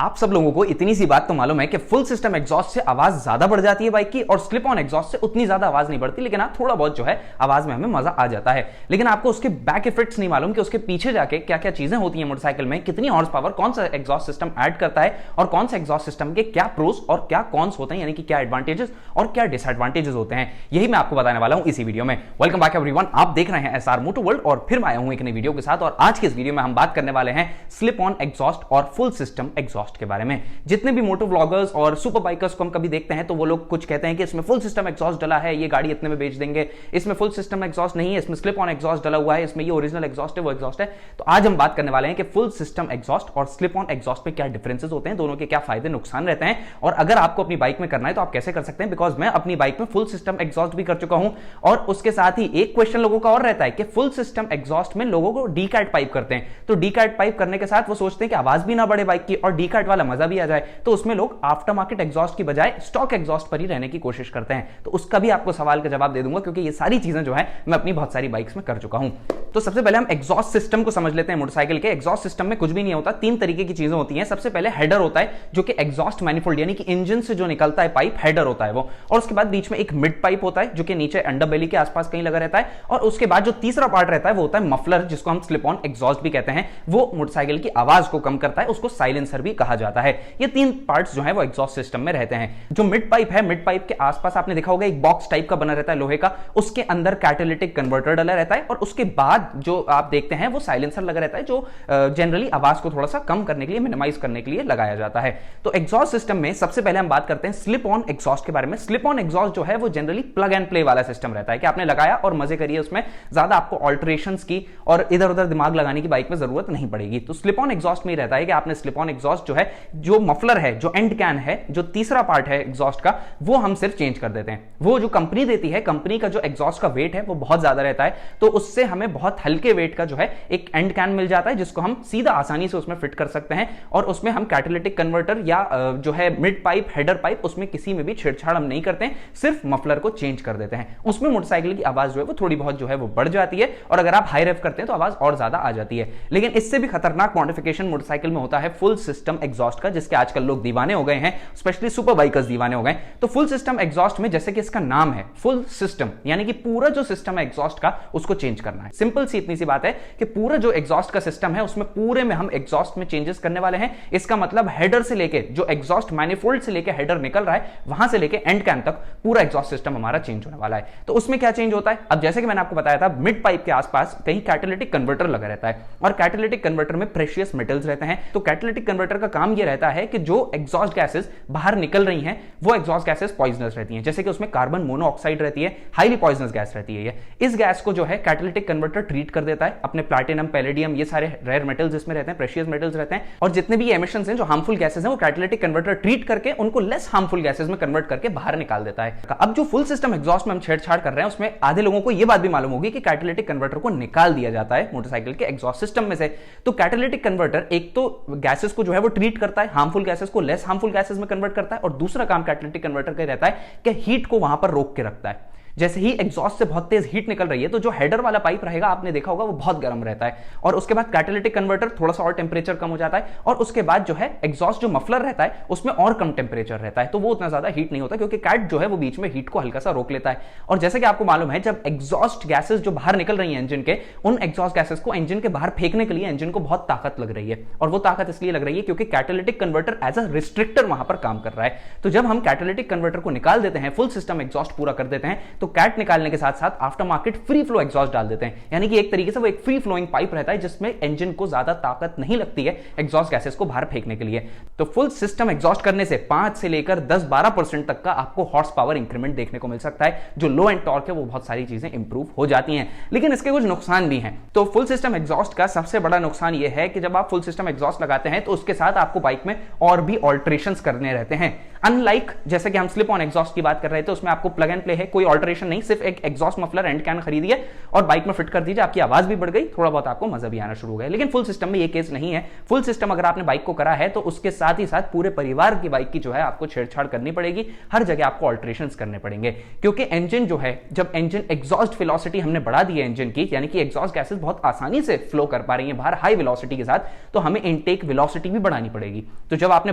आप सब लोगों को इतनी सी बात तो मालूम है कि फुल सिस्टम एग्जॉस्ट से आवाज ज्यादा बढ़ जाती है बाइक की और स्लिप ऑन एग्जॉस्ट से उतनी ज्यादा आवाज नहीं बढ़ती, लेकिन हाँ थोड़ा बहुत जो है आवाज में हमें मजा आ जाता है। लेकिन आपको उसके बैक इफेक्ट्स नहीं मालूम कि उसके पीछे जाके क्या क्या चीजें होती हैं मोटरसाइकिल में, कितनी हॉर्स पावर कौन सा एग्जॉस्ट सिस्टम ऐड करता है और कौन सा एग्जॉस्ट सिस्टम के क्या प्रोस और क्या कॉन्स होते हैं, यानी कि क्या एडवांटेजेस और क्या डिसएडवांटेजेस होते हैं। यही मैं आपको बताने वाला हूं इसी वीडियो में। वेलकम बैक एवरीवन, आप देख रहे हैं एसआर मोटो वर्ल्ड और फिर मैं आया हूं एक नई वीडियो के साथ। और आज के इस वीडियो में हम बात करने वाले हैं स्लिप ऑन एग्जॉस्ट और फुल सिस्टम एग्जॉस्ट के बारे में। जितने भी मोटो व्लॉगर्स और सुपर बाइकर्स को हम कभी देखते हैं तो वो लोग कुछ कहते हैं कि इसमें फुल सिस्टम एग्जॉस्ट डला है, ये गाड़ी इतने में बेच देंगे, इसमें फुल सिस्टम एग्जॉस्ट नहीं है, इसमें स्लिप ऑन एग्जॉस्ट डला हुआ है, इसमें ये ओरिजिनल एग्जॉस्ट है, वो एग्जॉस्ट है। तो आज हम बात करने वाले हैं कि फुल सिस्टम एग्जॉस्ट और स्लिप ऑन एग्जॉस्ट में क्या डिफरेंसेस होते हैं, दोनों के क्या फायदे नुकसान रहते हैं, और अगर आपको अपनी बाइक में करना है तो आप कैसे कर सकते हैं। बिकॉज मैं अपनी बाइक में फुल सिस्टम एग्जॉस्ट भी कर चुका हूं। और उसके साथ ही एक क्वेश्चन लोगों का और रहता है कि फुल सिस्टम एग्जॉस्ट में लोगों को डी कैट पाइप करते हैं, तो डी कैट पाइप करने के साथ वो सोचते हैं कि आवाज भी ना बढ़े बाइक की और डी कैट वाला मजा भी आ जाए, तो उसमें लोग आफ्टर मार्केट एग्जॉस्ट की बजाय स्टॉक एग्जॉस्ट पर ही रहने की कोशिश करते हैं। तो उसका भी आपको सवाल का जवाब दे दूंगा, क्योंकि ये सारी चीजें जो है मैं अपनी बहुत सारी बाइक्स में कर चुका हूं। तो सबसे पहले हम एग्जॉस्ट सिस्टम को समझ लेते हैं। मोटरसाइकिल के एग्जॉस्ट सिस्टम में कुछ भी नहीं होता, तीन तरीके की चीजें होती हैं। सबसे पहले हेडर होता है जो कि एग्जॉस्ट मैनिफोल्ड यानी कि इंजन से जो निकलता है पाइप, हेडर होता है वो। और उसके बाद बीच में एक मिड पाइप होता है जो कि नीचे अंडरबेली के आसपास कहीं लगा रहता है। और उसके बाद जो तीसरा पार्ट रहता है वो होता है मफलर, जिसको हम स्लिप ऑन एग्जॉस्ट भी कहते हैं। वो मोटरसाइकिल की आवाज को कम करता है, उसको साइलेंसर भी कहा जाता है। ये तीन पार्ट्स जो है वो एग्जॉस्ट सिस्टम में रहते हैं। जो मिड पाइप है, मिड पाइप के आसपास आपने देखा होगा एक बॉक्स टाइप का बना रहता है लोहे का, उसके अंदर कैटालिटिक कन्वर्टर डला रहता है। और उसके बाद जो आप देखते हैं वो साइलेंसर लगा रहता है, जो जनरली आवाज को थोड़ा सा कम करने के लिए, मिनिमाइज करने के लिए लगाया जाता है। तो एग्जॉस्ट सिस्टम में सबसे पहले हम बात करते हैं स्लिप ऑन एग्जॉस्ट के बारे में। स्लिप ऑन एग्जॉस्ट जो है वो जनरली प्लग एंड प्ले वाला सिस्टम रहता है कि आपने लगाया और मजे करिए, उसमें ज्यादा आपको ऑल्टरेशंस की और इधर उधर दिमाग लगाने की बाइक में जरूरत नहीं पड़ेगी। तो स्लिप ऑन एग्जॉस्ट में रहता है कि आपने स्लिप ऑन एग्जॉस्ट जो है, जो मफलर है, जो एंड कैन है, जो तीसरा पार्ट है एग्जॉस्ट का, वो हम सिर्फ चेंज कर देते हैं। वो जो कंपनी देती है, कंपनी का जो एग्जॉस्ट का वेट है वो बहुत ज्यादा रहता है, तो उससे हमें बहुत हल्के वेट का जो है एक एंड कैन मिल जाता है, जिसको हम सीधा आसानी से उसमें फिट कर सकते हैं। और उसमें हम कैटालिटिक कन्वर्टर या जो है मिड पाइप, हेडर पाइप, उसमें किसी में भी छेड़छाड़ हम नहीं करते हैं, सिर्फ मफलर को चेंज कर देते हैं। उसमें मोटरसाइकिल की आवाज जो है वो थोड़ी बहुत जो है वो बढ़ जाती है, और अगर आप हाई रेव करते हैं तो आवाज और ज्यादा आ जाती है। लेकिन इससे भी खतरनाक मॉडिफिकेशन मोटरसाइकिल में होता है फुल सिस्टम एग्जॉस्ट का, जिसके आजकल लोग दीवाने हो गए हैं, स्पेशली सुपर बाइकर्स दीवाने हो गए। तो फुल सिस्टम एग्जॉस्ट में, जैसे कि इसका नाम है फुल सिस्टम, यानी कि पूरा जो सिस्टम है एग्जॉस्ट का उसको चेंज करना है। सिंपल सी इतनी सी बात है कि पूरा जो एग्जॉस्ट का सिस्टम है उसमें पूरे में हम एग्जॉस्ट में चेंजेस करने वाले हैं। इसका मतलब हेडर से लेके, जो एग्जॉस्ट मैनिफोल्ड से लेके हेडर निकल रहा है, वहां से लेके एंड कैन तक पूरा एग्जॉस्ट सिस्टम हमारा चेंज होने वाला है। तो उसमें क्या चेंज होता है? अब जैसे कि मैंने आपको बताया था, मिड पाइप के आसपास कहीं कैटालिटिक कन्वर्टर लगा रहता है, और कैटालिटिक कन्वर्टर में प्रेशियस मेटल्स रहते हैं। तो कैटालिटिक कन्वर्टर का काम यह रहता है कि जो एग्जॉस्ट गैसेस बाहर निकल रही हैं वो एग्जॉस्ट गैसेस पॉइजनस रहती हैं, जैसे कि उसमें कार्बन मोनोऑक्साइड रहती है, हाईली पॉइजनस गैस रहती है ये। इस गैस को जो है कैटालिटिक कन्वर्टर ट्रीट कर देता है अपने प्लैटिनम, पैलेडियम, ये सारे रेयर मेटल्स जिसमें रहते हैं, प्रेशियस मेटल्स रहते हैं, और जितने भी एमिशंस हैं, जो हार्मफुल गैसेस हैं, वो कैटालिटिक कन्वर्टर ट्रीट करके उनको लेस हार्मफुल गैसेस में कन्वर्ट करके बाहर निकाल देता है। अब जो फुल सिस्टम एग्जॉस्ट में हम छेड़छाड़ कर रहे हैं उसमें आधे लोगों को यह बात भी मालूम होगी कि कैटालिटिक कन्वर्टर को निकाल दिया जाता है मोटरसाइकिल के एग्जॉस्ट सिस्टम में से। तो कैटालिटिक कन्वर्टर एक तो गैसेस को जो है वो ट्रीट करता है, हार्मफुल गैसेस को लेस हार्मफुल गैसेस में कन्वर्ट करता है, और दूसरा काम कैटालिटिक कन्वर्टर का रहता है कि हीट को वहां पर रोक के रखता है। जैसे ही एग्जॉस्ट से बहुत तेज हीट निकल रही है तो जो हेडर वाला पाइप रहेगा, आपने देखा होगा, वो बहुत गर्म रहता है, और उसके बाद कैटालिटिक कन्वर्टर थोड़ा सा और टेंपरेचर कम हो जाता है, और उसके बाद जो है एग्जॉस्ट जो मफलर रहता है उसमें और कम टेंपरेचर रहता है, तो वो उतना ज्यादा हीट नहीं होता, क्योंकि कैट जो है वो बीच में हीट को हल्का सा रोक लेता है। और जैसे कि आपको मालूम है, जब एग्जॉस्ट गैसेस जो बाहर निकल रही है इंजन के, उन एग्जॉस्ट गैसेस को इंजन के बाहर फेंकने के लिए इंजन को बहुत ताकत लग रही है, और वो ताकत इसलिए लग रही है क्योंकि कैटालिटिक कन्वर्टर एज अ रिस्ट्रिक्टर वहां पर काम कर रहा है। तो जब हम कैटालिटिक कन्वर्टर को निकाल देते हैं, फुल सिस्टम एग्जॉस्ट पूरा कर देते हैं, तो कैट निकालने के साथ साथ after market free flow exhaust डाल देते हैं, यानी कि एक तरीके से वो एक फ्री फ्लोइंग पाइप रहता है जिसमें इंजन को ज्यादा ताकत नहीं लगती है एग्जॉस्ट गैसेस को बाहर फेंकने के लिए। तो फुल सिस्टम एग्जॉस्ट करने से 5 से लेकर 10-12% तक का आपको हॉर्स पावर इंक्रीमेंट देखने को मिल सकता है। जो लो एंड टॉर्क है वो बहुत सारी चीजें इंप्रूव हो जाती हैं, लेकिन इसके कुछ नुकसान भी हैं। तो फुल सिस्टम एग्जॉस्ट का सबसे बड़ा नुकसान यह है कि जब आप फुल सिस्टम एग्जॉस्ट लगाते हैं तो उसके साथ आपको बाइक में और भी ऑल्टरेशंस करने रहते हैं। अनलाइक जैसे कि हम स्लिप ऑन एग्जॉस्ट की बात कर रहे थे, उसमें आपको प्लग एंड प्ले है, कोई ऑल्टरेशन नहीं, सिर्फ एक एग्जॉस्ट मफलर एंड कैन खरीदिए और बाइक में फिट कर दीजिए, आपकी आवाज भी बढ़ गई, थोड़ा बहुत आपको मजा भी आना शुरू हो गया। लेकिन फुल सिस्टम में ये केस नहीं है। फुल सिस्टम अगर आपने बाइक को करा है तो उसके साथ ही साथ पूरे परिवार की बाइक की जो है आपको छेड़छाड़ करनी पड़ेगी, हर जगह आपको ऑल्टरेशंस करने पड़ेंगे, क्योंकि इंजन जो है, जब इंजन एग्जॉस्ट वेलोसिटी हमने बढ़ा दी है इंजन की, यानी कि एग्जॉस्ट गैसेस बहुत आसानी से फ्लो कर पा रही हैं बाहर हाई वेलोसिटी के साथ, तो हमें इनटेक वेलोसिटी भी बढ़ानी पड़ेगी। तो जब आपने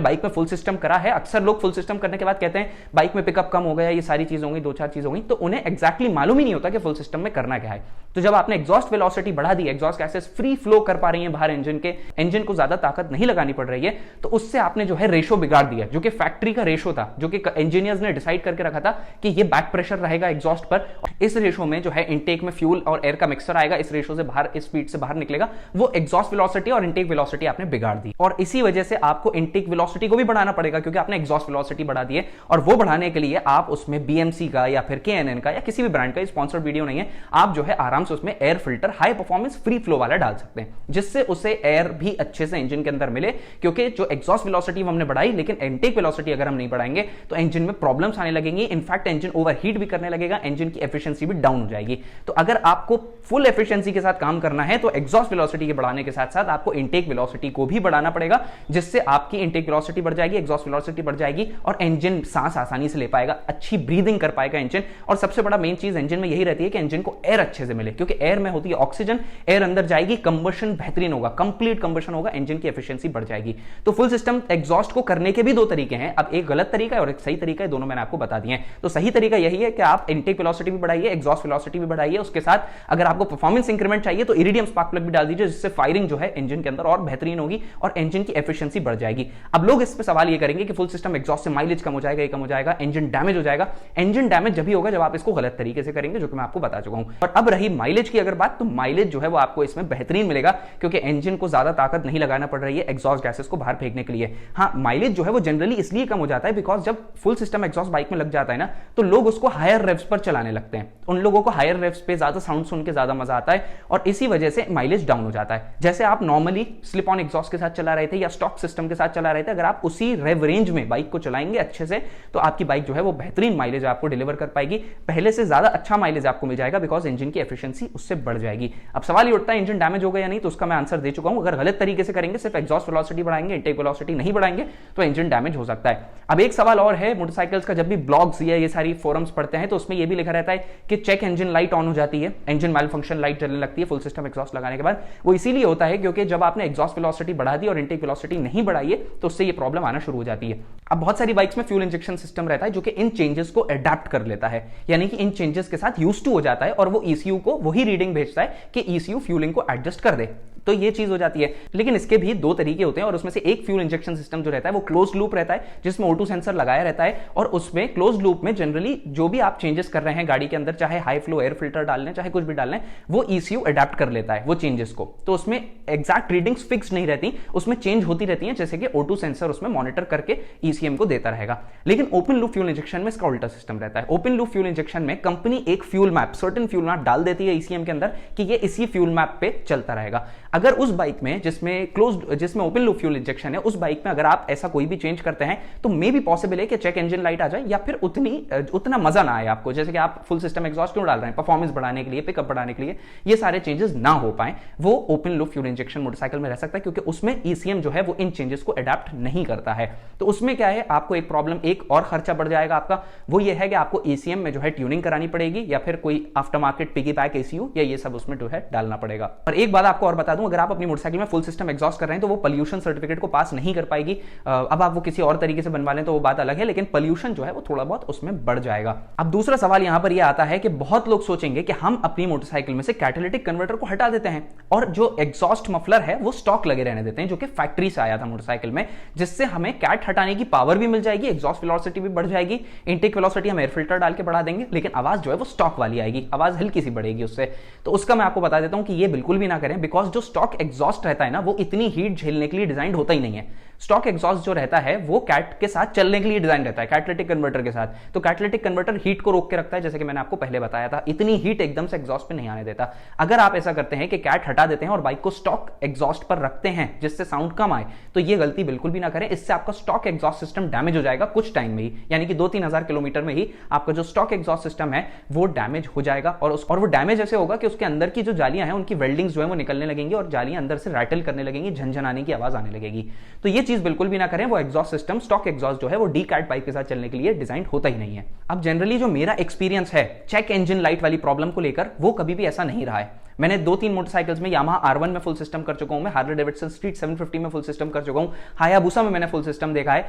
बाइक में फुल सिस्टम करा है, अक्सर लोग फुल सिस्टम करने के बाद कहते हैं बाइक में पिकअप कम हो गया, ये सारी चीज हो गई, 2-4 चीज हो गई, तो उन्हें एग्जैक्टली मालूम ही नहीं होता कि फुल सिस्टम में करना क्या है। तो जब आपने एग्जॉस्ट वेलोसिटी बढ़ा दी, एग्जॉस्ट गैसेस फ्री फ्लो कर पा रही हैं बाहर इंजन के, इंजन को ज्यादा ताकत नहीं लगानी पड़ रही है, तो उससे आपने जो है रेशो बिगाड़ दिया, जो कि फैक्ट्री का रेशो था, जो कि इंजीनियर्स ने डिसाइड करके रखा था कि ये बैक प्रेशर रहेगा एग्जॉस्ट पर, इस रेशो में जो है इनटेक में फ्यूल और एयर का मिक्सचर आएगा, इस रेशो से बाहर, इस स्पीड से बाहर निकलेगा, वो एग्जॉस्ट वेलोसिटी और इनटेक वेलोसिटी आपने बिगाड़ दी। और इसी वजह से आपको इनटेक वेलोसिटी को भी बढ़ाना पड़ेगा, क्योंकि आपने एग्जॉस्ट वेलोसिटी बढ़ा दी है, और वो बढ़ाने के लिए आप उसमें बीएमसी का या फिर केएनएन का या किसी भी ब्रांड का, स्पॉन्सर्ड वीडियो नहीं है, आप जो है आराम से उसमें air filter high performance free flow वाला डाल सकते हैं, जिससे उसे एयर भी अच्छे से इंजन के अंदर मिले, क्योंकि जो एग्जॉस्ट वेलोसिटी हमने बढ़ाई, लेकिन इनटेक वेलोसिटी अगर हम नहीं बढ़ाएंगे तो इंजन में प्रॉब्लम्स आने लगेंगी, इनफैक्ट इंजन ओवरहीट भी करने लगेगा, इंजन की एफिशिएंसी भी डाउन हो जाएगी। तो अगर आपको फुल एफिशिएंसी के साथ काम करना है तो एग्जॉस्ट वेलोसिटी के बढ़ाने के साथ साथ आपको इनटेक वेलोसिटी को भी बढ़ाना पड़ेगा, जिससे आपकी इनटेक वेलोसिटी बढ़ जाएगी, एग्जॉस्ट वेलोसिटी बढ़ जाएगी, और इंजन सांस आसानी से ले पाएगा, अच्छी ब्रीदिंग कर पाएगा इंजन। और सबसे बड़ा मेन चीज इंजन में यही रहती है कि इंजन को एयर अच्छे से मिले, क्योंकि एयर में होती है ऑक्सीजन, एयर अंदर जाएगी, कंबशन बेहतरीन होगा, कंप्लीट कंबशन होगा, इंजन की एफिशिएंसी बढ़ जाएगी। तो फुल सिस्टम एग्जॉस्ट को करने के भी दो तरीके हैं, अब एक गलत तरीका है और एक सही तरीका है, दोनों मैंने आपको बता दिए हैं। तो सही तरीका यही है कि आप इनटेक वेलोसिटी भी बढ़ाइए, एग्जॉस्ट वेलोसिटी भी बढ़ाइए, उसके साथ अगर आपको परफॉर्मेंस इंक्रीमेंट चाहिए तो इरिडियम स्पार्क प्लग भी डाल दीजिए, जिससे फायरिंग जो है इंजन के अंदर और बेहतरीन होगी और इंजन की एफिशिएंसी बढ़ जाएगी। अब लोग इस पे सवाल ये करेंगे कि फुल सिस्टम एग्जॉस्ट से माइलेज कम हो जाएगा, ये कम हो जाएगा, इंजन डैमेज हो जाएगा। इंजन डैमेज जब भी होगा जब आप इसको गलत तरीके से करेंगे, जो कि मैं आपको बता चुका हूं। और अब रही माइलेज की अगर बात, तो माइलेज जो है वो आपको इसमें बेहतरीन मिलेगा, क्योंकि इंजन को ज्यादा ताकत नहीं लगाना पड़ रही है एग्जॉस्ट गैसेस को बाहर फेंकने के लिए। हाँ, माइलेज जो है वो जनरली इसलिए कम हो जाता है बिकॉज जब फुल सिस्टम एग्जॉस्ट बाइक में लग जाता है ना, तो लोग उसको हायर रेव्स पर चलाने लगते हैं, उन लोगों को हायर रेव्स पे ज्यादा साउंड सुन के ज्यादा मजा आता है, और इसी वजह से माइलेज डाउन हो जाता है। जैसे आप नॉर्मली स्लिप ऑन एग्जॉस्ट के साथ चला रहे थे या स्टॉक सिस्टम के साथ चला रहे थे, अगर आप उसी रेव रेंज में बाइक को चलाएंगे अच्छे से, तो आपकी बाइक जो है वो बेहतरीन माइलेज आपको डिलीवर कर पाएगी, पहले से ज्यादा अच्छा माइलेज आपको मिल जाएगा, बिकॉज इंजन की एफिशिएंसी उससे बढ़ जाएगी। अब सवाल ये उठता है इंजन डैमेज हो गया या नहीं, तो उसका मैं आंसर दे चुका हूं। अगर गलत तरीके से करेंगे, सिर्फ एग्जॉस्ट वेलोसिटी बढ़ाएंगे, इनटेक वेलोसिटी नहीं बढ़ाएंगे, तो इंजन डैमेज हो सकता है। अब एक सवाल और है मोटरसाइकिल्स का, जब भी ब्लॉग्स या ये सारी फोरम्स पढ़ते हैं तो उसमें ये भी लिखा रहता है कि चेक इंजन लाइट ऑन हो जाती है, इंजन मैल फंक्शन लाइट जलने लगती है फुल सिस्टम एग्जॉस्ट लगाने के बाद। वो इसीलिए होता है क्योंकि जब आपने एग्जॉस्ट वेलोसिटी बढ़ा दी और इनटेक वेलोसिटी नहीं बढ़ाई है, तो उससे ये प्रॉब्लम आना शुरू हो जाती है। अब बहुत सारी बाइक्स में फ्यूल इंजेक्शन सिस्टम रहता है जो कि इन चेंजेस को अडैप्ट कर लेता है, यानी कि इन चेंजेस के साथ यूज्ड टू हो जाता है, और वो ईसीयू को वही रीडिंग भेजता है कि ईसीयू फ्यूलिंग को एडजस्ट कर दे, तो ये चीज हो जाती है। लेकिन इसके भी दो तरीके होते हैं, और उसमें से एक फ्यूल इंजेक्शन सिस्टम जो रहता है वो क्लोज्ड लूप रहता है, जिसमें O2 सेंसर लगाया रहता है, और उसमें क्लोज्ड लूप में जनरली जो भी आप चेंजेस कर रहे हैं गाड़ी के अंदर, चाहे हाई फ्लो एयर फिल्टर डाल लें, चाहे कुछ भी डाल लें, वो ईसीयू अडैप्ट कर लेता है वो चेंजेस को। तो उसमें एग्जैक्ट रीडिंग्स फिक्स नहीं रहती, उसमें चेंज होती रहती है, जैसे कि O2 सेंसर उसमें मॉनिटर करके ईसीएम को देता रहेगा। लेकिन ओपन लूप फ्यूल इंजेक्शन में इसका उल्टा सिस्टम रहता है। ओपन लूप फ्यूल इंजेक्शन में कंपनी एक fuel map, certain fuel map डाल देती है ईसीएम के अंदर कि ये इसी फ्यूल मैप पे चलता रहेगा। अगर उस बाइक में जिसमें ओपन लूप फ्यूल इंजेक्शन है, उस बाइक में अगर आप ऐसा कोई भी चेंज करते हैं, तो मे भी पॉसिबल है कि चेक इंजन लाइट आ जाए, या फिर उतना मजा ना आए आपको। जैसे कि आप फुल सिस्टम एग्जॉस्ट क्यों डाल रहे हैं, परफॉर्मेंस बढ़ाने के लिए, पिकअप बढ़ाने के लिए, ये सारे चेंजेस ना हो पाए, वो open loop fuel injection motorcycle में रह सकता है, क्योंकि उसमें ईसीएम जो है वो इन चेंजेस को अडैप्ट नहीं करता है। तो उसमें क्या है, आपको एक प्रॉब्लम, एक और खर्चा बढ़ जाएगा आपका, वो ये है कि आपको ईसीएम में जो है ट्यूनिंग करानी पड़ेगी, या फिर कोई after market piggy pack ECU या ये सब उसमें जो है डालना पड़ेगा। और एक बात आपको और बता दूं, अगर आप अपनी मोटरसाइकिल में फुल सिस्टम एग्जॉस्ट कर रहे हैं तो वो पोल्यूशन सर्टिफिकेट को पास नहीं कर पाएगी। अब आप वो किसी और तरीके से बनवा लें तो वो बात अलग है, लेकिन पोल्यूशन जो है वो थोड़ा बहुत उसमें बढ़ जाएगा। अब दूसरा सवाल यहां पर ये आता है कि बहुत लोग सोचेंगे कि हम अपनी मोटरसाइकिल में से कैटालिटिक कन्वर्टर को हटा देते हैं और जो एग्जॉस्ट मफलर है वो स्टॉक लगे रहने देते हैं, जो कि फैक्ट्री से आया था मोटरसाइकिल में, जिससे हमें कैट हटाने की पावर भी मिल जाएगी, एग्जॉस्ट वेलोसिटी भी बढ़ जाएगी, इनटेक वेलोसिटी हम एयर फिल्टर डाल के बढ़ा देंगे, लेकिन आवाज जो है वो स्टॉक वाली आएगी, आवाज हल्की सी बढ़ेगी उससे। तो उसका मैं आपको बता देता हूं कि ये बिल्कुल भी ना करें, बिकॉज जो स्टॉक एग्जॉस्ट रहता है ना, वो इतनी हीट झेलने के लिए डिजाइन होता ही नहीं है। स्टॉक एग्जॉस्ट जो रहता है वो कैट के साथ चलने के लिए डिजाइन रहता है, कैटालिटिक कन्वर्टर के साथ। तो कैटालिटिक कन्वर्टर हीट को रोक के रखता है, जैसे कि मैंने आपको पहले बताया था, इतनी हीट एकदम से एग्जॉस्ट पे नहीं आने देता। अगर आप ऐसा करते हैं कि कैट हटा देते हैं और बाइक को स्टॉक एग्जॉस्ट पर रखते हैं जिससे साउंड कम आए, तो ये गलती बिल्कुल भी ना करें। इससे आपका स्टॉक एग्जॉस्ट सिस्टम डैमेज हो जाएगा कुछ टाइम में ही, यानी कि 2-3 हजार किलोमीटर में ही आपका जो स्टॉक एग्जॉस्ट सिस्टम है वो डैमेज हो जाएगा। और वो डैमेज ऐसे होगा कि उसके अंदर की जो जालियां हैं उनकी वेल्डिंग्स जो है वो निकलने लगेंगी और जालियां अंदर से रैटल करने लगेंगी, झनझनाने की आवाज आने लगेगी। तो ये चीज बिल्कुल भी ना करें। वो एग्जॉस्ट सिस्टम, स्टॉक एग्जॉस्ट जो है वो डी कैट पाइप के साथ चलने के लिए डिजाइन होता ही नहीं है। अब जनरली जो मेरा एक्सपीरियंस है चेक इंजन लाइट वाली प्रॉब्लम को लेकर, वो कभी भी ऐसा नहीं रहा है। मैंने 2-3 मोटरसाइकिल्स में यामाहा R1 में फुल सिस्टम कर चुका हूं, मैं हार्ले डेविडसन स्ट्रीट 750 में फुल सिस्टम कर चुका हूं, हायाबुसा में मैंने फुल सिस्टम देखा है,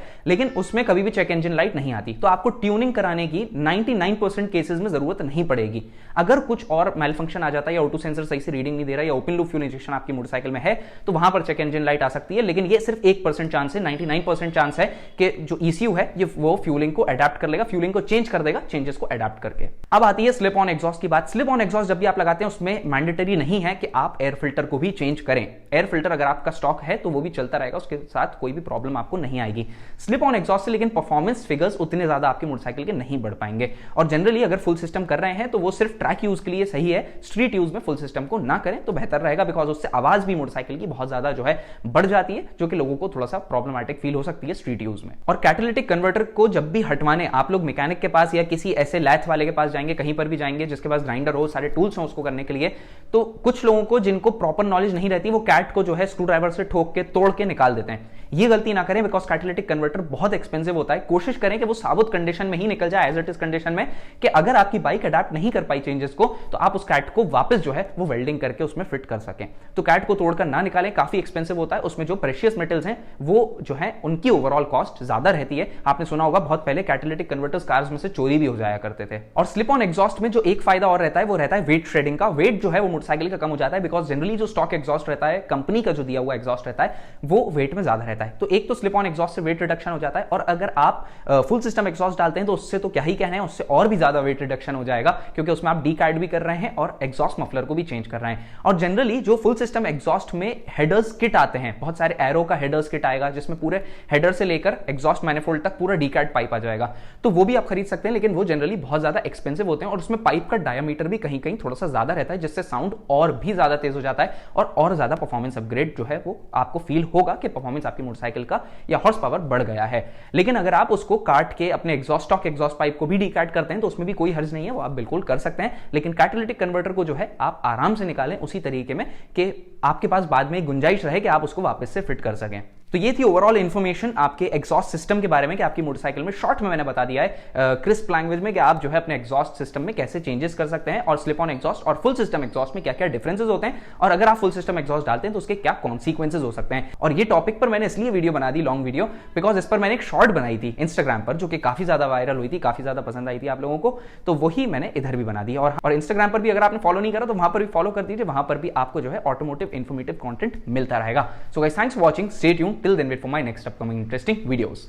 लेकिन उसमें कभी भी चेक इंजन लाइट नहीं आती। तो आपको ट्यूनिंग कराने की 99% केसेस में जरूरत नहीं पड़ेगी। अगर कुछ और मेल फंक्शन आ जाता है या ऑटो सेंसर सही से रीडिंग नहीं दे रहा या ओपन लूप फ्यूल इंजेक्शन आपकी मोटरसाइकिल में है, तो वहां पर चेक इंजन लाइट आ सकती है। लेकिन ये सिर्फ 1% चांस है, 99% चांस है कि जो ECU है ये वो फ्यूलिंग को अडेप्ट कर लेगा, फ्यूलिंग को चेंज कर देगा, चेंजेस को अडेप्ट करके। अब आती है स्लिप ऑन एग्जॉस्ट की बात। स्लिप ऑन एग्जॉस्ट जब भी आप लगाते हैं उसमें मैंडेटरी नहीं है कि आप एयर फिल्टर को भी चेंज करें। एयर फिल्टर अगर आपका स्टॉक है तो वो भी चलता रहेगा, उसके साथ कोई भी प्रॉब्लम आपको नहीं आएगी स्लिप ऑन एग्जॉस्ट से। लेकिन परफॉर्मेंस फिगर्स उतने ज्यादा आपकी मोटरसाइकिल के नहीं बढ़ पाएंगे। और जनरली अगर फुल सिस्टम कर रहे हैं तो वो सिर्फ ट्रैक यूज के लिए सही है, स्ट्रीट यूज में फुल सिस्टम को ना करें तो बेहतर रहेगा, बिकॉज उससे आवाज भी मोटरसाइकिल की बहुत ज्यादा जो है बढ़ जाती है, जो कि लोगों को थोड़ा सा प्रॉब्लमैटिक फील हो सकती है स्ट्रीट यूज में। और कैटालिटिक कन्वर्टर को जब भी हटवाने आप लोग मैकेनिक के पास या किसी ऐसे लैथ वाले के पास जाएंगे, कहीं पर भी जाएंगे जिसके पास ग्राइंडर हो, सारे टूल्स हो उसको करने के लिए, तो कुछ लोगों को जिनको प्रॉपर नॉलेज नहीं रहती वो कैट को जो है स्क्रू ड्राइवर से ठोक के तोड़ के निकाल देते हैं। ये गलती ना करें, बिकॉज कैटालिटिक कन्वर्टर बहुत एक्सपेंसिव होता है। कोशिश करें कि वो साबुत कंडीशन में ही निकल जाए, एज इट इज कंडीशन में, कि अगर आपकी बाइक अडेप्ट नहीं कर पाई चेंजेस को तो आप उस कैट को वापस जो है वो वेल्डिंग करके उसमें फिट कर सकें। तो कैट को तोड़कर ना निकालें, काफी एक्सपेंसिव होता है। उसमें जो प्रेशियस मेटल्स हैं वो जो है उनकी ओवरऑल कॉस्ट ज्यादा रहती है। आपने सुना होगा बहुत पहले कैटालिटिक कन्वर्टर्स कार्स में से चोरी भी हो जाया करते थे। और स्लिप ऑन एग्जॉस्ट में जो एक फायदा और रहता है वो रहता है वेट शेडिंग का। वेट जो है वो मोटरसाइकिल का कम हो जाता है, बिकॉज जनरली जो स्टॉक एग्जॉस्ट रहता है, कंपनी का जो दिया हुआ एग्जॉस्ट रहता है, वो वेट में ज्यादा रहता है। तो एक तो स्लिप ऑन एग्जॉस्ट से वेट रिडक्शन हो जाता है, और अगर आप फुल सिस्टम एग्जॉस्ट डालते हैं तो उससे तो क्या ही कहना है, उससे और भी ज्यादा वेट रिडक्शन हो जाएगा, क्योंकि उसमें आप डीकार्ड भी कर रहे हैं और एग्जॉस्ट मफलर को भी चेंज कर रहे हैं। और जनरली जो फुल सिस्टम एग्जॉस्ट में हेडर्स किट आते हैं, बहुत सारे एरो का हेडर्स किट आएगा जिसमें पूरे हेडर से लेकर एग्जॉस्ट मैनिफोल्ड तक पूरा डीकार्ड पाइप आ जाएगा, तो वो भी आप खरीद सकते हैं। लेकिन वो जनरली बहुत ज्यादा एक्सपेंसिव होते हैं और उसमें पाइप का डायमीटर भी कहीं कहीं थोड़ा सा ज्यादा रहता है, जिससे साउंड और भी ज्यादा तेज हो जाता है और ज्यादा परफॉर्मेंस अपग्रेड जो है वो आपको फील होगा कि परफॉर्मेंस आपकी मोटरसाइकिल का या हॉर्स पावर बढ़ गया है। लेकिन अगर आप उसको काट के अपने एग्जॉस्ट स्टॉक एग्जॉस्ट पाइप को भी डीकार्ड करते हैं तो उसमें भी कोई हर्ज नहीं है, वो आप बिल्कुल कर सकते हैं। लेकिन कैटालिटिक कन्वर्टर को जो है आप आराम से निकालें उसी तरीके में कि आपके पास बाद में गुंजाइश रहे कि आप उसको वापस से फिट कर सकें। तो ये थी ओवरऑल इन्फॉर्मेशन आपके एग्जॉस्ट सिस्टम के बारे में कि आपकी मोटरसाइकिल में, शॉर्ट में मैंने बता दिया है क्रिस्प लैंग्वेज में कि आप जो है अपने एग्जॉस्ट सिस्टम में कैसे चेंजेस कर सकते हैं और स्लिप ऑन एग्जॉस्ट और फुल सिस्टम एग्जॉस्ट में क्या क्या डिफरेंसेस होते हैं, और अगर आप फुल सिस्टम एग्जॉस्ट डालते हैं तो उसके क्या कॉन्सिक्वेंसेज हो सकते हैं। और ये टॉपिक पर मैंने इसलिए वीडियो बना दी, लॉन्ग वीडियो, बिकॉज इस पर मैंने एक शॉर्ट बनाई थी इंस्टाग्राम पर जो कि काफी ज्यादा वायरल हुई थी, काफी ज्यादा पसंद आई थी आप लोगों को, तो वही मैंने इधर भी बना दी। और इंस्टाग्राम पर भी अगर आपने फॉलो नहीं करा तो वहां पर भी फॉलो कर दीजिए, वहां पर भी आपको जो है ऑटोमोटिव इन्फॉर्मेटिव कंटेंट मिलता रहेगा। So guys, thanks for watching, stay tuned, till then wait for my next upcoming interesting videos.